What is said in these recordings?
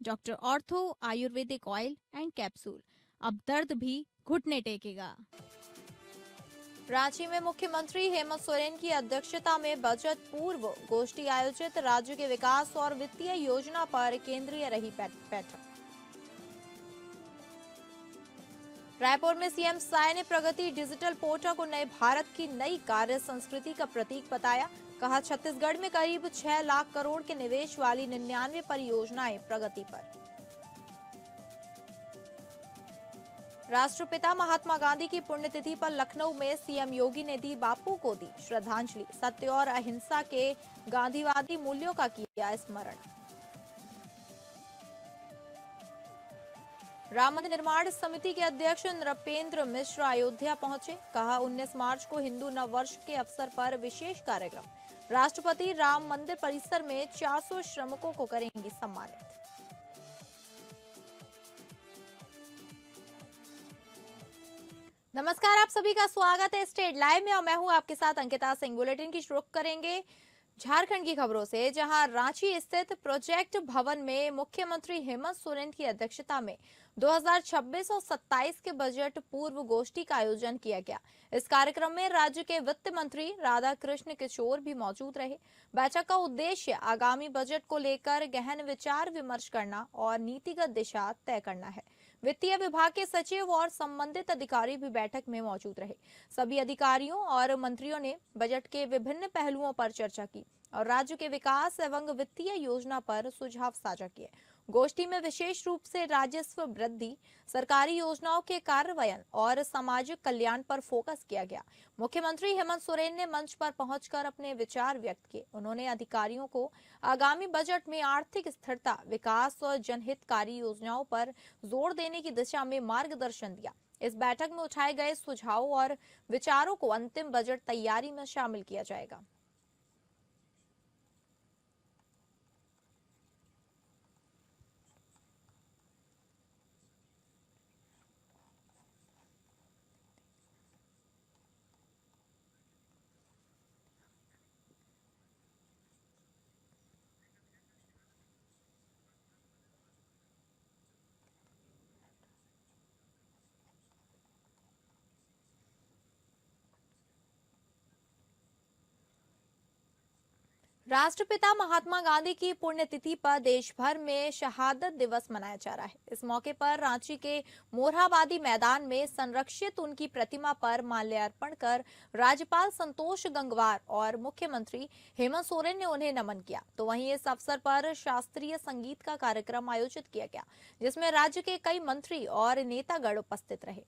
Doctor ortho Ayurvedic oil and capsule, अब दर्द भी घुटने टेकेगा। रांची में मुख्यमंत्री हेमंत सोरेन की अध्यक्षता में बजट पूर्व गोष्ठी आयोजित, राज्य के विकास और वित्तीय योजना पर केंद्रीय रही बैठक। रायपुर में सीएम साय ने प्रगति डिजिटल पोर्टल को नए भारत की नई कार्य संस्कृति का प्रतीक बताया। कहा, छत्तीसगढ़ में करीब 6 लाख करोड़ के निवेश वाली 99 परियोजनाएं प्रगति पर। राष्ट्रपिता महात्मा गांधी की पुण्यतिथि पर लखनऊ में सीएम योगी ने दी बापू को दी श्रद्धांजलि, सत्य और अहिंसा के गांधीवादी मूल्यों का किया स्मरण। राम मंदिर निर्माण समिति के अध्यक्ष नृपेंद्र मिश्र अयोध्या पहुंचे। कहा, 19 मार्च को हिंदू नव वर्ष के अवसर पर विशेष कार्यक्रम। राष्ट्रपति राम मंदिर परिसर में 400 श्रमिकों को करेंगी सम्मानित। नमस्कार, आप सभी का स्वागत है स्टेट लाइव में और मैं हूं आपके साथ अंकिता सिंह। बुलेटिन की शुरुआत करेंगे झारखंड की खबरों से, जहां रांची स्थित प्रोजेक्ट भवन में मुख्यमंत्री हेमंत सोरेन की अध्यक्षता में 2026 और 27 के बजट पूर्व गोष्ठी का आयोजन किया गया। इस कार्यक्रम में राज्य के वित्त मंत्री राधाकृष्ण किशोर भी मौजूद रहे। बैठक का उद्देश्य आगामी बजट को लेकर गहन विचार विमर्श करना और नीतिगत दिशा तय करना है। वित्तीय विभाग के सचिव और संबंधित अधिकारी भी बैठक में मौजूद रहे। सभी अधिकारियों और मंत्रियों ने बजट के विभिन्न पहलुओं पर चर्चा की और राज्य के विकास एवं वित्तीय योजना पर सुझाव साझा किए। गोष्ठी में विशेष रूप से राजस्व वृद्धि, सरकारी योजनाओं के कार्यान्वयन और सामाजिक कल्याण पर फोकस किया गया। मुख्यमंत्री हेमंत सोरेन ने मंच पर पहुंचकर अपने विचार व्यक्त किए। उन्होंने अधिकारियों को आगामी बजट में आर्थिक स्थिरता, विकास और जनहितकारी योजनाओं पर जोर देने की दिशा में मार्गदर्शन दिया। इस बैठक में उठाए गए सुझावों और विचारों को अंतिम बजट तैयारी में शामिल किया जाएगा। राष्ट्रपिता महात्मा गांधी की पुण्यतिथि पर देश भर में शहादत दिवस मनाया जा रहा है। इस मौके पर रांची के मोरहाबादी मैदान में संरक्षित उनकी प्रतिमा पर माल्यार्पण कर राज्यपाल संतोष गंगवार और मुख्यमंत्री हेमंत सोरेन ने उन्हें नमन किया। तो वहीं इस अवसर पर शास्त्रीय संगीत का कार्यक्रम आयोजित किया गया, जिसमें राज्य के कई मंत्री और नेतागण उपस्थित रहे।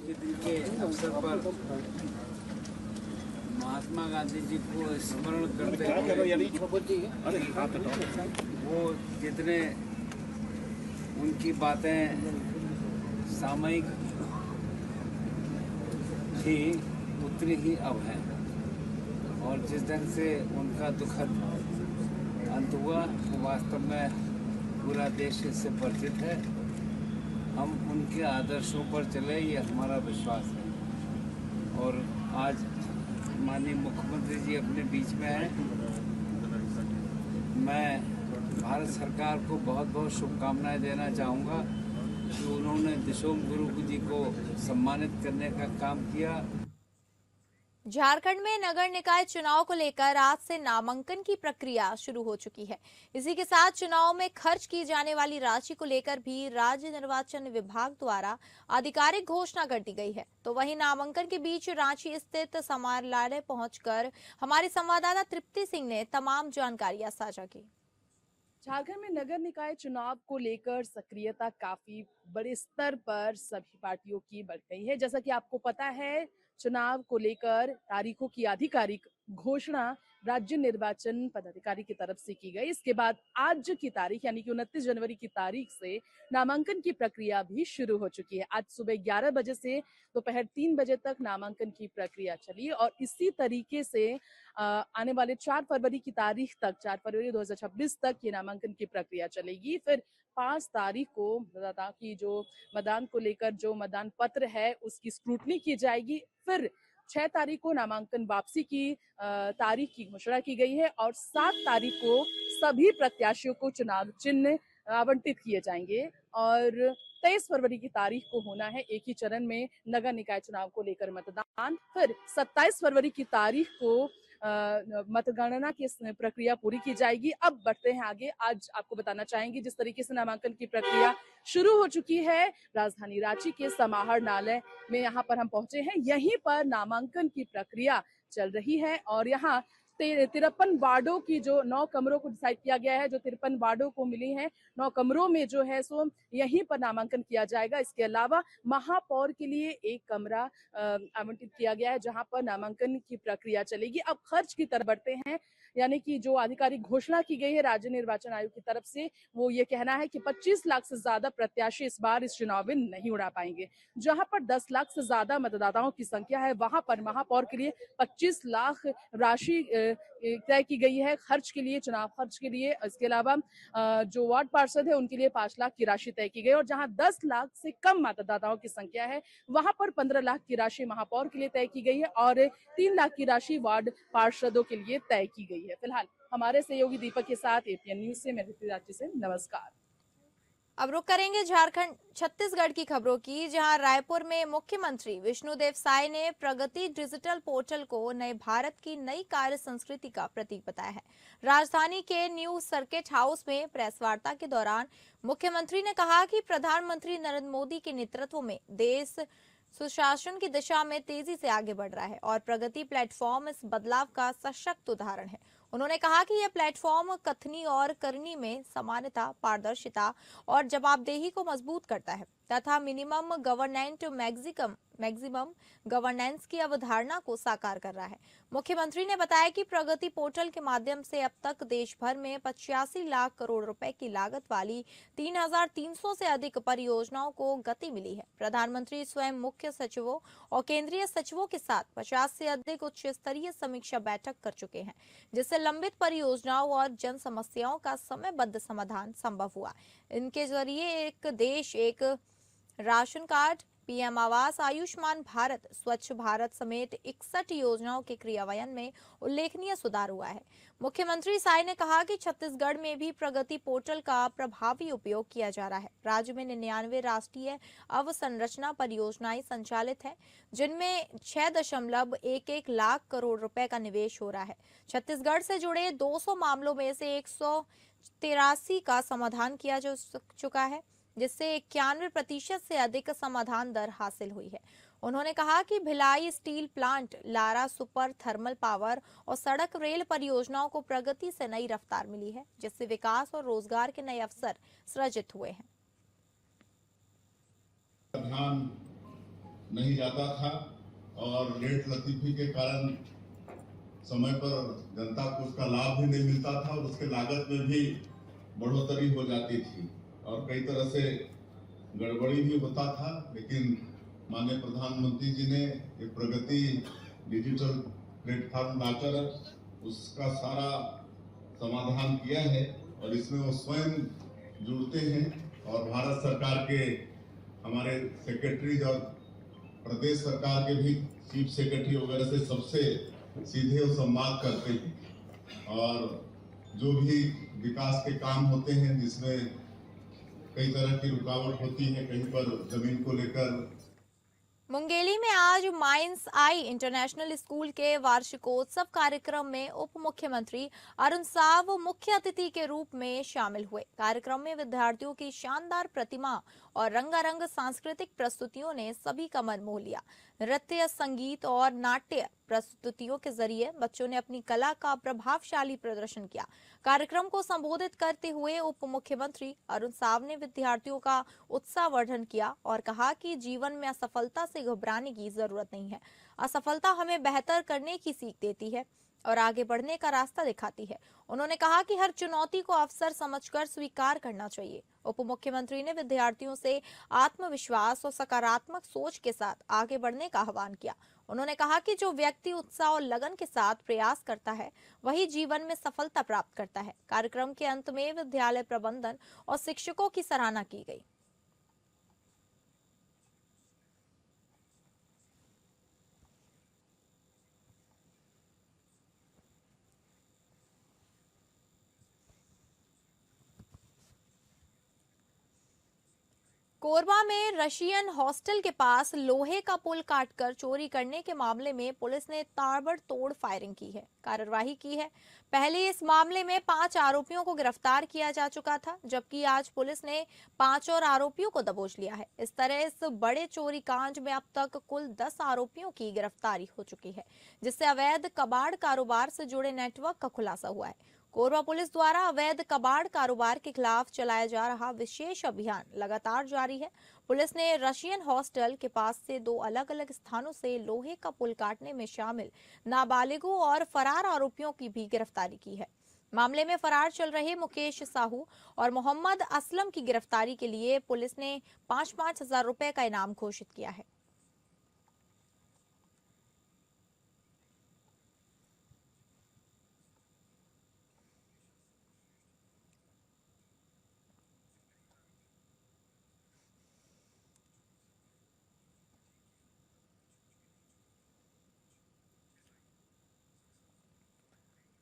के दिन के अवसर पर महात्मा गांधी जी को स्मरण करते हुए वो जितने उनकी बातें सामयिक थी उतनी ही अब हैं, और जिस ढंग से उनका दुखद अंत हुआ वास्तव में पूरा देश इससे परिचित है। हम उनके आदर्शों पर चले, ये हमारा विश्वास है। और आज माननीय मुख्यमंत्री जी अपने बीच में हैं। मैं भारत सरकार को बहुत बहुत शुभकामनाएं देना चाहूँगा कि उन्होंने दिशोम गुरु जी को सम्मानित करने का काम किया। झारखंड में नगर निकाय चुनाव को लेकर आज से नामांकन की प्रक्रिया शुरू हो चुकी है। इसी के साथ चुनाव में खर्च की जाने वाली राशि को लेकर भी राज्य निर्वाचन विभाग द्वारा आधिकारिक घोषणा कर दी गई है। तो वहीं नामांकन के बीच रांची स्थित समाहरणालय पहुंचकर हमारी संवाददाता तृप्ति सिंह ने तमाम जानकारियां साझा की। झारखंड में नगर निकाय चुनाव को लेकर सक्रियता काफी बड़े स्तर पर सभी पार्टियों की बढ़ गई है। जैसा कि आपको पता है, चुनाव को लेकर तारीखों की आधिकारिक घोषणा राज्य निर्वाचन पदाधिकारी की तरफ से की गई। इसके बाद आज की तारीख यानी कि 29 जनवरी की तारीख से नामांकन की प्रक्रिया भी शुरू हो चुकी है। आज सुबह 11 बजे से दोपहर 3 बजे तक नामांकन की प्रक्रिया चली और इसी तरीके से आने वाले 4 फरवरी की तारीख तक, 4 फरवरी 2026 तक ये नामांकन की प्रक्रिया चलेगी। फिर 5 तारीख को मतदाता की जो मतदान को लेकर जो मतदान पत्र है उसकी स्क्रूटनी की जाएगी। फिर 6 तारीख को नामांकन वापसी की तारीख की घोषणा की गई है और 7 तारीख को सभी प्रत्याशियों को चुनाव चिन्ह आवंटित किए जाएंगे और 23 फरवरी की तारीख को होना है एक ही चरण में नगर निकाय चुनाव को लेकर मतदान। फिर 27 फरवरी की तारीख को मतगणना की प्रक्रिया पूरी की जाएगी। अब बढ़ते हैं आगे। आज आपको बताना चाहेंगे जिस तरीके से नामांकन की प्रक्रिया शुरू हो चुकी है राजधानी रांची के समाहरणालय में, यहाँ पर हम पहुंचे हैं। यहीं पर नामांकन की प्रक्रिया चल रही है और यहाँ 53 वार्डों की जो 9 कमरों को डिसाइड किया गया है, जो 53 वार्डों को मिली है 9 कमरों में जो है सो यहीं पर नामांकन किया जाएगा। इसके अलावा महापौर के लिए एक कमरा आवंटित किया गया है जहां पर नामांकन की प्रक्रिया चलेगी। अब खर्च की तरफ बढ़ते हैं, यानी कि जो आधिकारिक घोषणा की गई है राज्य निर्वाचन आयोग की तरफ से, वो ये कहना है कि 25 लाख से ज्यादा प्रत्याशी इस बार इस चुनाव में नहीं उड़ा पाएंगे। जहां पर 10 लाख से ज्यादा मतदाताओं की संख्या है वहां पर महापौर के लिए 25 लाख राशि तय की गई है खर्च के लिए, चुनाव खर्च के लिए। इसके अलावा जो वार्ड पार्षद है उनके लिए 5 लाख की राशि तय की गई और जहां 10 लाख से कम मतदाताओं की संख्या है वहां पर 15 लाख की राशि महापौर के लिए तय की गई है और 3 लाख की राशि वार्ड पार्षदों के लिए तय की गई है। फिलहाल हमारे सहयोगी दीपक के साथ एपीएन न्यूज से मैं रांची से नमस्कार। अब रुक करेंगे झारखंड छत्तीसगढ़ की खबरों की, जहां रायपुर में मुख्यमंत्री विष्णुदेव साय ने प्रगति डिजिटल पोर्टल को नए भारत की नई कार्य संस्कृति का प्रतीक बताया है। राजधानी के न्यू सर्किट हाउस में प्रेस वार्ता के दौरान मुख्यमंत्री ने कहा कि प्रधानमंत्री नरेंद्र मोदी के नेतृत्व में देश सुशासन की दिशा में तेजी से आगे बढ़ रहा है और प्रगति प्लेटफॉर्म इस बदलाव का सशक्त उदाहरण है। उन्होंने कहा कि यह प्लेटफॉर्म कथनी और करनी में समानता, पारदर्शिता और जवाबदेही को मजबूत करता है तथा मिनिमम गवर्नेंट मैक्सिमम गवर्नेंस की अवधारणा को साकार कर रहा है। मुख्यमंत्री ने बताया कि प्रगति पोर्टल के माध्यम से अब तक देश भर में 85 लाख करोड़ रुपए की लागत वाली 3,300 से अधिक परियोजनाओं को गति मिली है। प्रधानमंत्री स्वयं मुख्य सचिवों और केंद्रीय सचिवों के साथ 50 से अधिक उच्च स्तरीय समीक्षा बैठक कर चुके हैं, जिससे लंबित परियोजनाओं और जन समस्याओं का समयबद्ध समाधान संभव हुआ। इनके जरिए एक देश एक राशन कार्ड, पीएम आवास, आयुष्मान भारत, स्वच्छ भारत समेत 61 योजनाओं के क्रियान्वयन में उल्लेखनीय सुधार हुआ है। मुख्यमंत्री साय ने कहा कि छत्तीसगढ़ में भी प्रगति पोर्टल का प्रभावी उपयोग किया जा रहा है। राज्य में 99 राष्ट्रीय अवसंरचना परियोजनाएं संचालित है, जिनमें 6.11 लाख करोड़ रुपए का निवेश हो रहा है। छत्तीसगढ़ से जुड़े 200 मामलों में से 183 का समाधान किया जा चुका है, जिससे 91% से अधिक समाधान दर हासिल हुई है। उन्होंने कहा कि Bhilai steel plant, Lara super thermal power और सड़क रेल परियोजनाओं को प्रगति से नई रफ्तार मिली है, जिससे विकास और रोजगार के नए अवसर सृजित हुए हैं। ध्यान नहीं जाता था और लेट लतीफी के कारण समय पर जनता को उसका लाभ भी नहीं मिलता था और उसके लागत में भी बढ़ोतरी हो जाती थी और कई तरह से गड़बड़ी भी होता था। लेकिन माननीय प्रधानमंत्री जी ने ये प्रगति डिजिटल प्लेटफॉर्म लाकर उसका सारा समाधान किया है और इसमें वो स्वयं जुड़ते हैं और भारत सरकार के हमारे सेक्रेटरीज और प्रदेश सरकार के भी चीफ सेक्रेटरी वगैरह से सबसे सीधे वो संवाद करते हैं और जो भी विकास के काम होते हैं जिसमें कई तरह की रुकावट होती है, कहीं पर जमीन को लेकर। मुंगेली में आज माइंस आई इंटरनेशनल स्कूल के वार्षिकोत्सव कार्यक्रम में उप मुख्यमंत्री अरुण साव मुख्य अतिथि के रूप में शामिल हुए। कार्यक्रम में विद्यार्थियों की शानदार प्रतिमा और रंगारंग सांस्कृतिक प्रस्तुतियों ने सभी का मन मोह लिया। नृत्य, संगीत और नाट्य प्रस्तुतियों के जरिए बच्चों ने अपनी कला का प्रभावशाली प्रदर्शन किया। कार्यक्रम को संबोधित करते हुए उप मुख्यमंत्री अरुण साव ने विद्यार्थियों का उत्साहवर्धन किया और कहा कि जीवन में असफलता से घबराने की जरूरत नहीं है। असफलता हमें बेहतर करने की सीख देती है। और आगे बढ़ने का रास्ता दिखाती है। उन्होंने कहा कि हर चुनौती को अवसर समझकर स्वीकार करना चाहिए। उप मुख्यमंत्री ने विद्यार्थियों से आत्मविश्वास और सकारात्मक सोच के साथ आगे बढ़ने का आह्वान किया। उन्होंने कहा कि जो व्यक्ति उत्साह और लगन के साथ प्रयास करता है वही जीवन में सफलता प्राप्त करता है। कार्यक्रम के अंत में विद्यालय प्रबंधन और शिक्षकों की सराहना की गई। कोरबा में रशियन हॉस्टल के पास लोहे का पुल काटकर चोरी करने के मामले में पुलिस ने ताबड़तोड़ फायरिंग की है, कार्रवाई की है। पहले इस मामले में 5 आरोपियों को गिरफ्तार किया जा चुका था, जबकि आज पुलिस ने 5 और आरोपियों को दबोच लिया है। इस तरह इस बड़े चोरी कांड में अब तक कुल 10 आरोपियों की गिरफ्तारी हो चुकी है, जिससे अवैध कबाड़ कारोबार से जुड़े नेटवर्क का खुलासा हुआ है। कोरबा पुलिस द्वारा अवैध कबाड़ कारोबार के खिलाफ चलाया जा रहा विशेष अभियान लगातार जारी है। पुलिस ने रशियन हॉस्टल के पास से 2 अलग-अलग स्थानों से लोहे का पुल काटने में शामिल नाबालिगों और फरार आरोपियों की भी गिरफ्तारी की है। मामले में फरार चल रहे मुकेश साहू और मोहम्मद असलम की गिरफ्तारी के लिए पुलिस ने 5-5 हजार रुपए का इनाम घोषित किया है।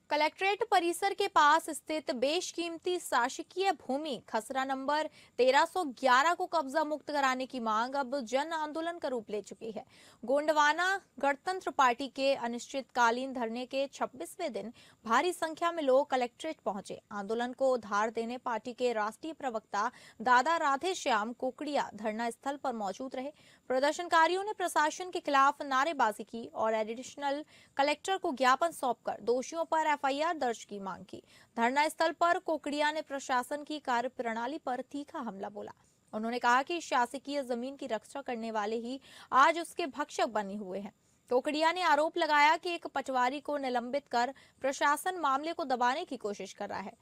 कलेक्ट्रेट परिसर के पास स्थित बेशकीमती शासकीय भूमि खसरा नंबर 1311 को कब्जा मुक्त कराने की मांग अब जन आंदोलन का रूप ले चुकी है। गोंडवाना गणतंत्र पार्टी के अनिश्चितकालीन धरने के 26वें दिन भारी संख्या में लोग कलेक्ट्रेट पहुंचे। आंदोलन को धार देने पार्टी के राष्ट्रीय प्रवक्ता दादा राधे श्याम कुकड़िया धरना स्थल पर मौजूद रहे। प्रदर्शनकारियों ने प्रशासन के खिलाफ नारेबाजी की और एडिशनल कलेक्टर को ज्ञापन सौंपकर दोषियों पर एफआईआर दर्ज की मांग की। धरना स्थल पर कोकड़िया ने प्रशासन की कार्यप्रणाली पर तीखा हमला बोला। उन्होंने कहा कि शासकीय जमीन की रक्षा करने वाले ही आज उसके भक्षक बने हुए हैं। कोकड़िया ने आरोप लगाया कि एक पटवारी को निलंबित कर प्रशासन मामले को दबाने की कोशिश कर रहा है।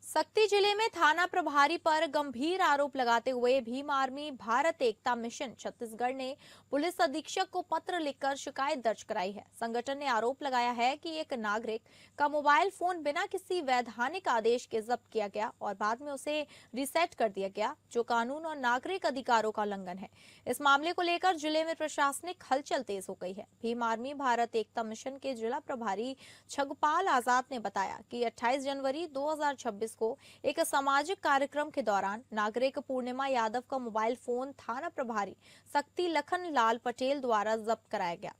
सक्ती जिले में थाना प्रभारी पर गंभीर आरोप लगाते हुए भीम आर्मी भारत एकता मिशन छत्तीसगढ़ ने पुलिस अधीक्षक को पत्र लिखकर शिकायत दर्ज कराई है। संगठन ने आरोप लगाया है कि एक नागरिक का मोबाइल फोन बिना किसी वैधानिक आदेश के जब्त किया गया और बाद में उसे रीसेट कर दिया गया, जो कानून और नागरिक अधिकारों का उल्लंघन है। इस मामले को लेकर जिले में प्रशासनिक हलचल तेज हो गई है। भीम आर्मी भारत एकता मिशन के जिला प्रभारी छगपाल आजाद ने बताया कि 28 जनवरी 2026 को एक सामाजिक कार्यक्रम के दौरान नागरिक पूर्णिमा यादव का मोबाइल फोन थाना प्रभारी सक्ती लखन लाल पटेल द्वारा जब्त कराया गया।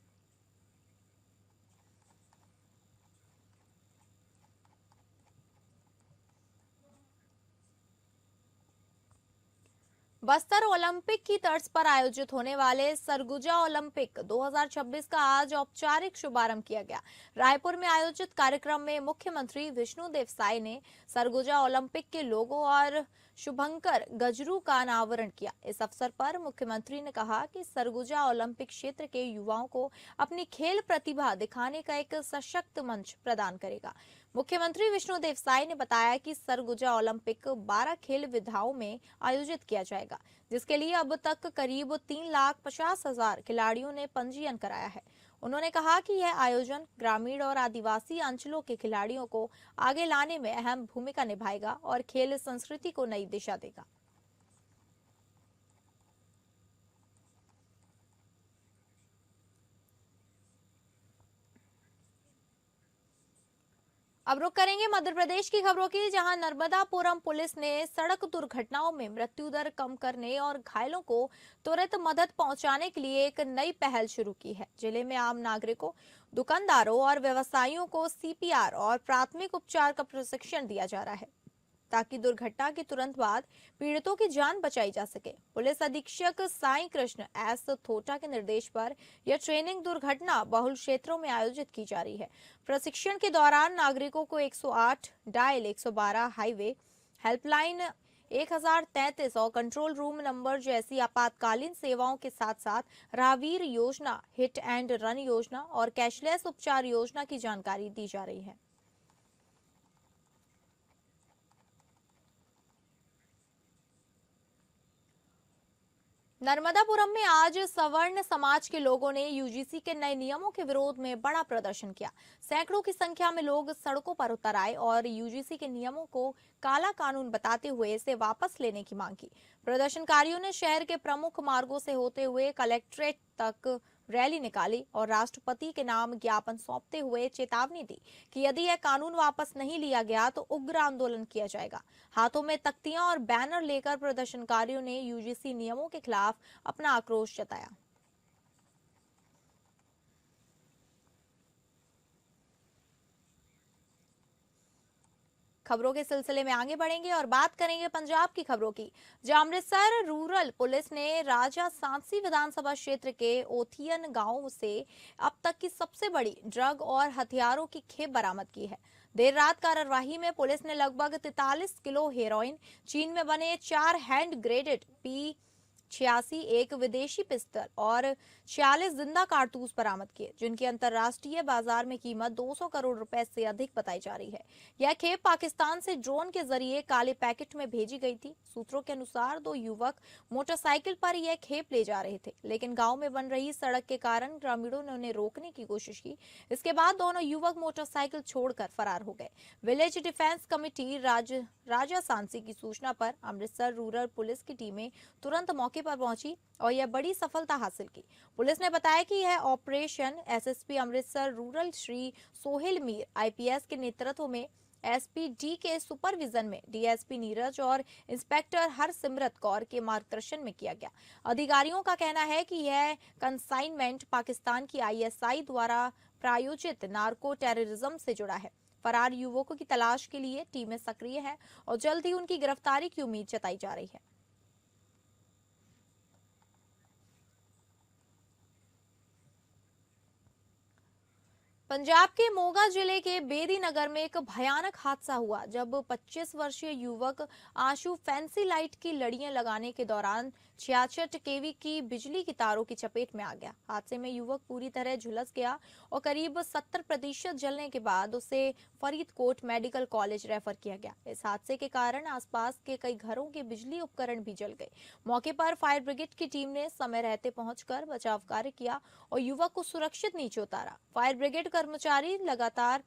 बस्तर ओलंपिक की तर्ज पर आयोजित होने वाले सरगुजा ओलंपिक 2026 का आज औपचारिक शुभारंभ किया गया। रायपुर में आयोजित कार्यक्रम में मुख्यमंत्री विष्णुदेव साय ने सरगुजा ओलंपिक के लोगो और शुभंकर गजरू का अनावरण किया। इस अवसर पर मुख्यमंत्री ने कहा कि सरगुजा ओलंपिक क्षेत्र के युवाओं को अपनी खेल प्रतिभा दिखाने का एक सशक्त मंच प्रदान करेगा। मुख्यमंत्री विष्णुदेव साय ने बताया कि सरगुजा ओलंपिक 12 खेल विधाओं में आयोजित किया जाएगा, जिसके लिए अब तक करीब 3,50,000 खिलाड़ियों ने पंजीयन कराया है। उन्होंने कहा कि यह आयोजन ग्रामीण और आदिवासी अंचलों के खिलाड़ियों को आगे लाने में अहम भूमिका निभाएगा और खेल संस्कृति को नई दिशा देगा। अब रुक करेंगे मध्य प्रदेश की खबरों की, जहां नर्मदापुरम पुलिस ने सड़क दुर्घटनाओं में मृत्यु दर कम करने और घायलों को तुरंत मदद पहुंचाने के लिए एक नई पहल शुरू की है। जिले में आम नागरिकों, दुकानदारों और व्यवसायियों को सीपीआर और प्राथमिक उपचार का प्रशिक्षण दिया जा रहा है, ताकि दुर्घटना के तुरंत बाद पीड़ितों की जान बचाई जा सके। पुलिस अधीक्षक साई कृष्ण एस थोटा के निर्देश पर यह ट्रेनिंग दुर्घटना बहुल क्षेत्रों में आयोजित की जा रही है। प्रशिक्षण के दौरान नागरिकों को 108 डायल 112 हाईवे हेल्पलाइन 1033 और कंट्रोल रूम नंबर जैसी आपातकालीन सेवाओं के साथ साथ राहवीर योजना, हिट एंड रन योजना और कैशलेस उपचार योजना की जानकारी दी जा रही है। नर्मदापुरम में आज सवर्ण समाज के लोगों ने यूजीसी के नए नियमों के विरोध में बड़ा प्रदर्शन किया। सैकड़ों की संख्या में लोग सड़कों पर उतर आए और यूजीसी के नियमों को काला कानून बताते हुए इसे वापस लेने की मांग की। प्रदर्शनकारियों ने शहर के प्रमुख मार्गों से होते हुए कलेक्ट्रेट तक रैली निकाली और राष्ट्रपति के नाम ज्ञापन सौंपते हुए चेतावनी दी कि यदि यह कानून वापस नहीं लिया गया तो उग्र आंदोलन किया जाएगा। हाथों में तख्तियां और बैनर लेकर प्रदर्शनकारियों ने यूजीसी नियमों के खिलाफ अपना आक्रोश जताया। खबरों के सिलसिले में आगे बढ़ेंगे और बात करेंगे पंजाब की खबरों की, जहां अमृतसर रूरल पुलिस ने राजा सांसी विधानसभा क्षेत्र के ओथियन गांव से अब तक की सबसे बड़ी ड्रग और हथियारों की खेप बरामद की है। देर रात कार्यवाही में पुलिस ने लगभग 43 किलो हेरोइन, चीन में बने 4 हैंड ग्रेडेड P86, एक विदेशी पिस्तल और 46 जिंदा कारतूस बरामद किए, जिनकी अंतर्राष्ट्रीय बाजार में कीमत 200 करोड़ रुपए से अधिक बताई जा रही है। यह खेप पाकिस्तान से ड्रोन के जरिए काले पैकेट में भेजी गई थी। सूत्रों के अनुसार 2 युवक मोटरसाइकिल पर यह खेप ले जा रहे थे, लेकिन गांव में बन रही सड़क के कारण ग्रामीणों ने उन्हें रोकने की कोशिश की। इसके बाद दोनों युवक मोटरसाइकिल छोड़कर फरार हो गए। विलेज डिफेंस कमेटी राजा सांसी की सूचना पर अमृतसर रूरल पुलिस की टीमें तुरंत मौके पर पहुंची और यह बड़ी सफलता हासिल की। पुलिस ने बताया कि यह operation SSP Amritsar rural Shri Sohail Mir IPS के नेतृत्व में एसपी डी के सुपरविजन में डीएसपी नीरज और इंस्पेक्टर हरसिमरत कौर के मार्गदर्शन में किया गया। अधिकारियों का कहना है कि यह कंसाइनमेंट पाकिस्तान की आईएसआई द्वारा प्रायोजित नार्को टेररिज्म से जुड़ा है। फरार युवकों की तलाश के लिए टीमें सक्रिय हैं और जल्द ही उनकी गिरफ्तारी की उम्मीद जताई जा रही है। पंजाब के मोगा जिले के बेदी नगर में एक भयानक हादसा हुआ जब 25 वर्षीय युवक आशु फैंसी लाइट की लड़ियां लगाने के दौरान 66 केवी की बिजली की तारों की चपेट में आ गया। हादसे में युवक पूरी तरह झुलस गया और करीब 70% जलने के बाद उसे फरीदकोट मेडिकल कॉलेज रेफर किया गया। इस हादसे के कारण आसपास के कई घरों के बिजली उपकरण भी जल गए। मौके पर फायर ब्रिगेड की टीम ने समय रहते पहुंचकर बचाव कार्य किया और युवक को सुरक्षित नीचे उतारा। फायर ब्रिगेड कर्मचारी लगातार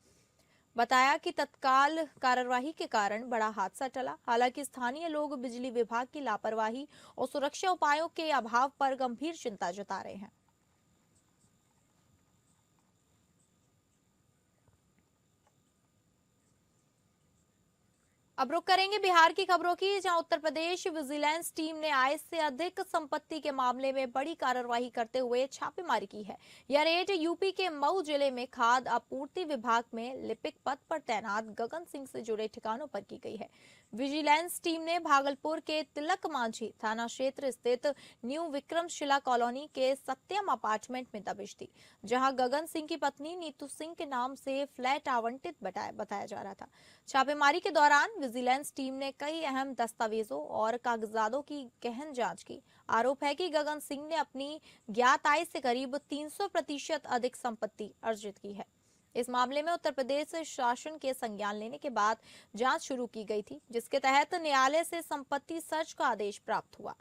बताया कि तत्काल कार्यवाही के कारण बड़ा हादसा टला। हालांकि स्थानीय लोग बिजली विभाग की लापरवाही और सुरक्षा उपायों के अभाव पर गंभीर चिंता जता रहे हैं। अब रुक करेंगे बिहार की खबरों की, जहां उत्तर प्रदेश विजिलेंस टीम ने आय से अधिक संपत्ति के मामले में बड़ी कार्रवाई करते हुए छापेमारी की है। यह रेड यूपी के मऊ जिले में खाद्य आपूर्ति विभाग में लिपिक पद पर तैनात गगन सिंह से जुड़े ठिकानों पर की गई है। विजिलेंस टीम ने भागलपुर के तिलक मांझी थाना क्षेत्र स्थित न्यू विक्रमशिला कॉलोनी के सत्यम अपार्टमेंट में दबिश दी, जहां गगन सिंह की पत्नी नीतू सिंह के नाम से फ्लैट आवंटित बताया जा रहा था। छापेमारी के दौरान विजिलेंस टीम ने कई अहम दस्तावेजों और कागजातों की गहन जांच की। आरोप है कि गगन सिंह ने अपनी ज्ञात आय से करीब 300% अधिक संपत्ति अर्जित की है। इस मामले में उत्तर प्रदेश शासन के संज्ञान लेने के बाद जांच शुरू की गई थी, जिसके तहत न्यायालय से संपत्ति सर्च का आदेश प्राप्त हुआ।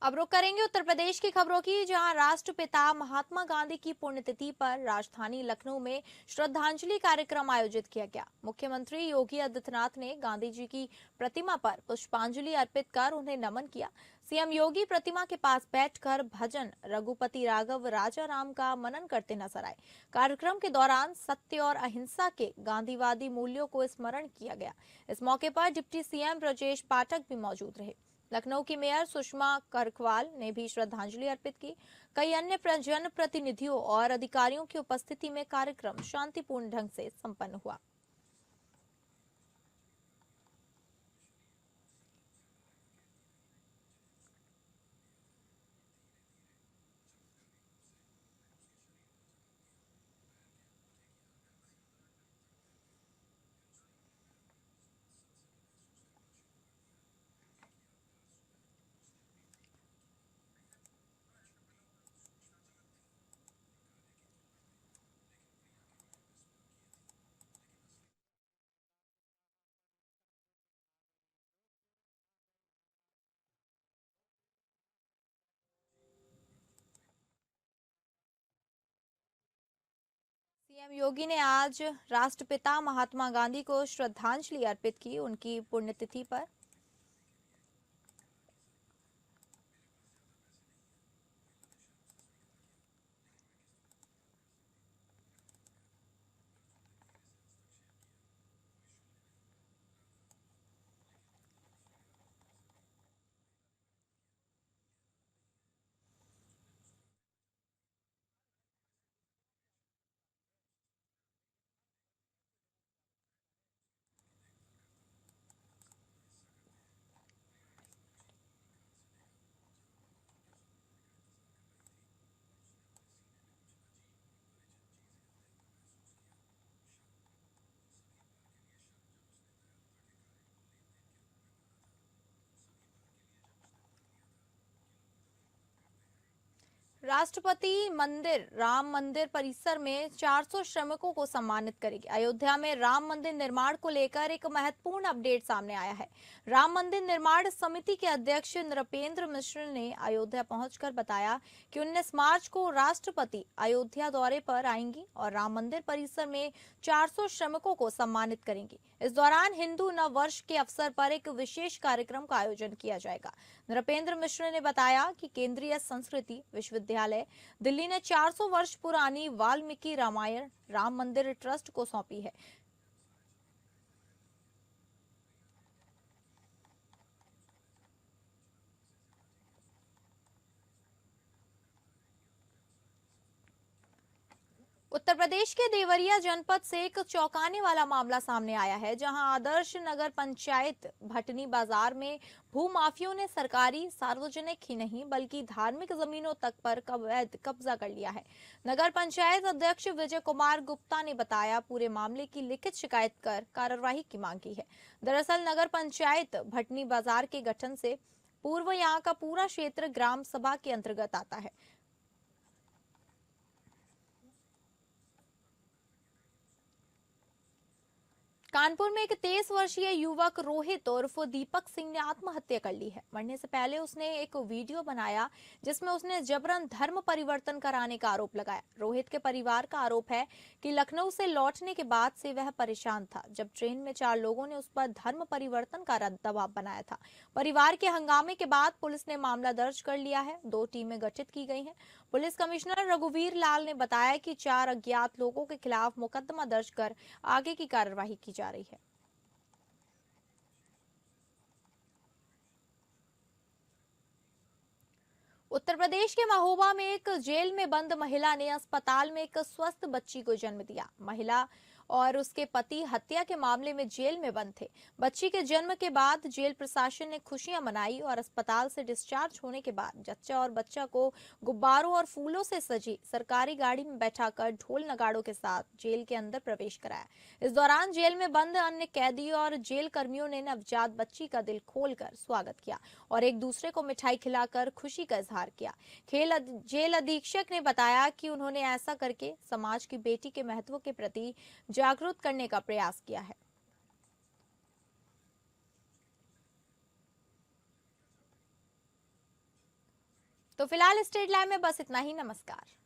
अब रुक करेंगे उत्तर प्रदेश की खबरों की, जहां राष्ट्रपिता महात्मा गांधी की पुण्यतिथि पर राजधानी लखनऊ में श्रद्धांजलि कार्यक्रम आयोजित किया गया। मुख्यमंत्री योगी आदित्यनाथ ने गांधी जी की प्रतिमा पर पुष्पांजलि अर्पित कर उन्हें नमन किया। सीएम योगी प्रतिमा के पास बैठकर भजन रघुपति राघव राजा राम का मनन करते नजर आए। कार्यक्रम के दौरान सत्य और अहिंसा के गांधीवादी मूल्यों को स्मरण किया गया। इस मौके पर डिप्टी सीएम ब्रजेश पाठक भी मौजूद रहे। लखनऊ की मेयर सुषमा करकवाल ने भी श्रद्धांजलि अर्पित की। कई अन्य जनप्रतिनिधियों और अधिकारियों की उपस्थिति में कार्यक्रम शांतिपूर्ण ढंग से संपन्न हुआ। सीएम योगी ने आज राष्ट्रपिता महात्मा गांधी को श्रद्धांजलि अर्पित की उनकी पुण्यतिथि पर। राष्ट्रपति मंदिर राम मंदिर परिसर में 400 श्रमिकों को सम्मानित करेगी। अयोध्या में राम मंदिर निर्माण को लेकर एक महत्वपूर्ण अपडेट सामने आया है। राम मंदिर निर्माण समिति के अध्यक्ष नृपेंद्र मिश्र ने अयोध्या पहुंचकर बताया कि 19 मार्च को राष्ट्रपति अयोध्या दौरे पर आएंगी और राम मंदिर परिसर में 400 श्रमिकों को सम्मानित करेंगी। इस दौरान हिंदू नव वर्ष के अवसर पर एक विशेष कार्यक्रम का आयोजन किया जाएगा। नृपेंद्र मिश्र ने बताया कि केंद्रीय संस्कृति विश्वविद्यालय दिल्ली ने 400 वर्ष पुरानी वाल्मीकि रामायण राम मंदिर ट्रस्ट को सौंपी है। उत्तर प्रदेश के देवरिया जनपद से एक चौंकाने वाला मामला सामने आया है, जहां आदर्श नगर पंचायत भटनी बाजार में भूमाफियों ने सरकारी सार्वजनिक ही नहीं बल्कि धार्मिक जमीनों तक पर अवैध कब्जा कर लिया है। नगर पंचायत अध्यक्ष विजय कुमार गुप्ता ने बताया पूरे मामले की लिखित शिकायत कर कार्रवाई की मांग की है। दरअसल नगर पंचायत भटनी बाजार के गठन से पूर्व यहाँ का पूरा क्षेत्र ग्राम सभा के अंतर्गत आता है। कानपुर में एक 23 वर्षीय युवक रोहित उर्फ दीपक सिंह ने आत्महत्या कर ली है। मरने से पहले उसने एक वीडियो बनाया जिसमें उसने जबरन धर्म परिवर्तन कराने का आरोप लगाया। रोहित के परिवार का आरोप है कि लखनऊ से लौटने के बाद से वह परेशान था, जब ट्रेन में 4 लोगों ने उस पर धर्म परिवर्तन का दबाव बनाया था। परिवार के हंगामे के बाद पुलिस ने मामला दर्ज कर लिया है। 2 टीमें गठित की गई हैं। पुलिस कमिश्नर रघुवीर लाल ने बताया कि 4 अज्ञात लोगों के खिलाफ मुकदमा दर्ज कर आगे की कार्रवाई की जा रही है। उत्तर प्रदेश के महोबा में एक जेल में बंद महिला ने अस्पताल में एक स्वस्थ बच्ची को जन्म दिया। महिला और उसके पति हत्या के मामले में जेल में बंद थे। बच्ची के जन्म के बाद जेल प्रशासन ने खुशियां मनाई और अस्पताल से डिस्चार्ज होने के बाद जच्चा और बच्चा को गुब्बारों और फूलों से सजी सरकारी गाड़ी में बैठाकर ढोल नगाड़ों के साथ जेल के अंदर प्रवेश कराया। इस दौरान जेल में बंद अन्य कैदी और जेल कर्मियों ने नवजात बच्ची का दिल खोलकर स्वागत किया और एक दूसरे को मिठाई खिलाकर खुशी का इजहार किया। जेल अधीक्षक ने बताया कि उन्होंने ऐसा करके समाज की बेटी के महत्व के प्रति जागरूक करने का प्रयास किया है। तो फिलहाल स्टेट लाइव में बस इतना ही। नमस्कार।